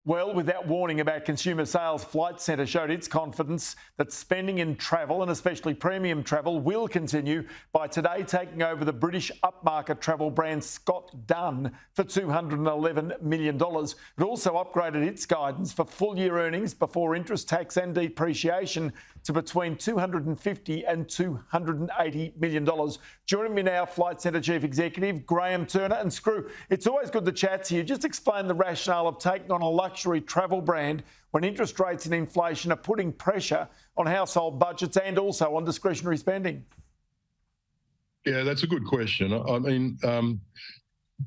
Well, with that warning about consumer sales, Flight Centre showed its confidence that spending in travel, and especially premium travel, will continue by today taking over the British upmarket travel brand Scott Dunn for $211 million. It also upgraded its guidance for full-year earnings before interest, tax and depreciation to between $250 and $280 million. Joining me now, Flight Centre Chief Executive Graham Turner. And Screw, it's always good to chat to you. Just explain the rationale of taking on a luxury travel brand when interest rates and inflation are putting pressure on household budgets and also on discretionary spending. Yeah, that's a good question. I mean,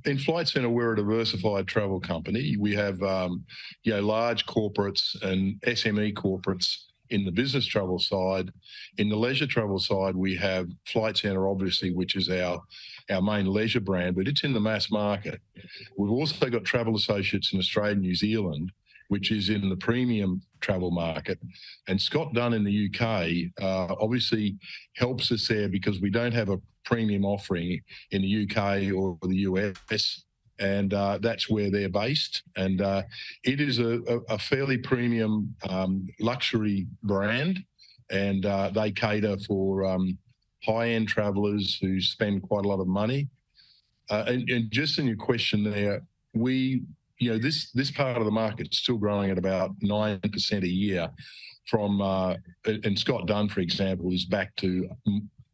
in Flight Centre, we're a diversified travel company. We have, large corporates and SME corporates in the business travel side. In the leisure travel side, we have Flight Centre, obviously, which is our main leisure brand, but it's in the mass market. We've also got Travel Associates in Australia and New Zealand, which is in the premium travel market. And Scott Dunn in the UK obviously helps us there because we don't have a premium offering in the UK or the US. And that's where they're based. And it is a fairly premium luxury brand, and they cater for high-end travellers who spend quite a lot of money. And just in your question there, this part of the market is still growing at about 9% a year from, and Scott Dunn, for example, is back to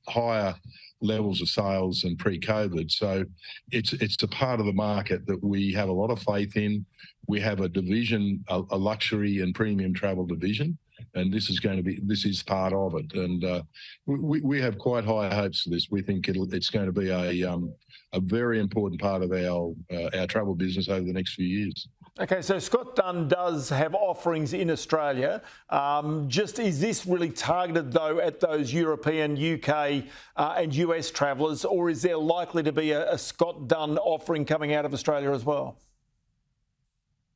higher levels of sales than pre-COVID. So it's a part of the market that we have a lot of faith in. We have a division, a luxury and premium travel division, and this is part of it. And we have quite high hopes for this. We think it's going to be a very important part of our travel business over the next few years. Okay, so Scott Dunn does have offerings in Australia. Is this really targeted, though, at those European, UK and US travellers, or is there likely to be a Scott Dunn offering coming out of Australia as well?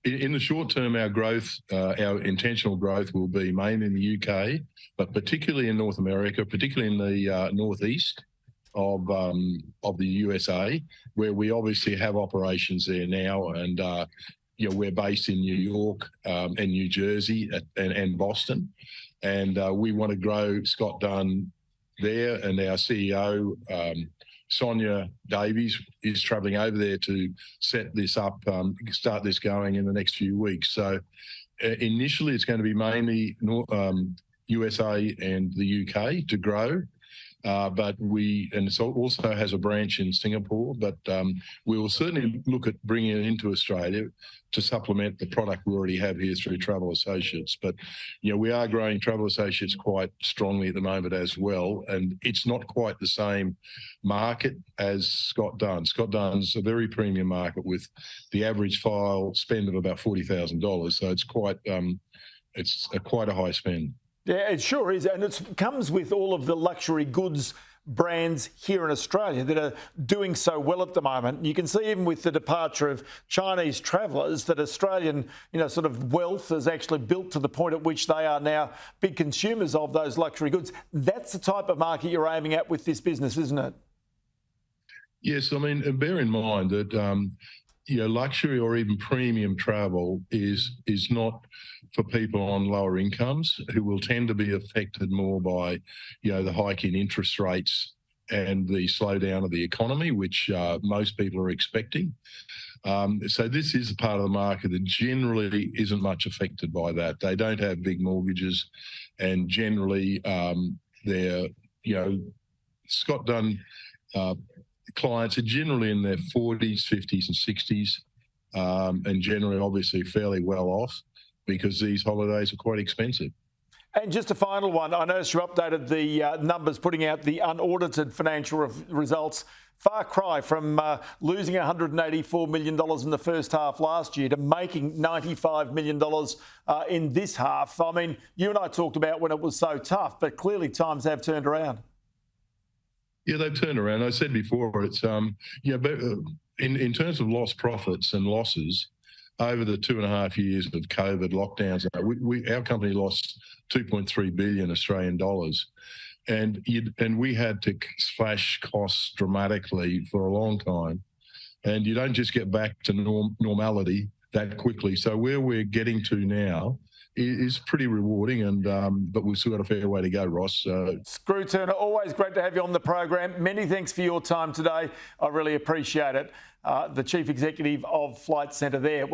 In the short term, our intentional growth will be mainly in the UK, but particularly in North America, particularly in the northeast of the USA, where we obviously have operations there now. And we're based in New York and New Jersey and Boston, and we want to grow Scott Dunn there. And our CEO, Sonia Davies, is travelling over there to set this up, start this going in the next few weeks. So initially, it's going to be mainly USA and the UK to grow. But it also has a branch in Singapore, but we will certainly look at bringing it into Australia to supplement the product we already have here through Travel Associates. But, we are growing Travel Associates quite strongly at the moment as well, and it's not quite the same market as Scott Dunn. Scott Dunn's a very premium market with the average file spend of about $40,000, so it's quite a high spend. Yeah, it sure is. And it comes with all of the luxury goods brands here in Australia that are doing so well at the moment. You can see even with the departure of Chinese travellers that Australian, sort of wealth is actually built to the point at which they are now big consumers of those luxury goods. That's the type of market you're aiming at with this business, isn't it? Yes, I mean, bear in mind that luxury or even premium travel is not for people on lower incomes who will tend to be affected more by, the hike in interest rates and the slowdown of the economy, which most people are expecting. So this is a part of the market that generally isn't much affected by that. They don't have big mortgages, and generally they're, Scott Dunn clients are generally in their 40s, 50s and 60s, and generally obviously fairly well off because these holidays are quite expensive. And just a final one, I noticed you updated the numbers, putting out the unaudited financial results. Far cry from losing $184 million in the first half last year to making $95 million in this half. I mean, you and I talked about when it was so tough, but clearly times have turned around. Yeah, they've turned around. I said before, it's but in terms of lost profits and losses over the 2.5 years of COVID lockdowns, our company lost 2.3 billion Australian dollars, and we had to slash costs dramatically for a long time. And you don't just get back to normality that quickly. So where we're getting to now is pretty rewarding, and but we've still got a fair way to go, Ross. Screw Turner, always great to have you on the program. Many thanks for your time today. I really appreciate it. The Chief Executive of Flight Centre there.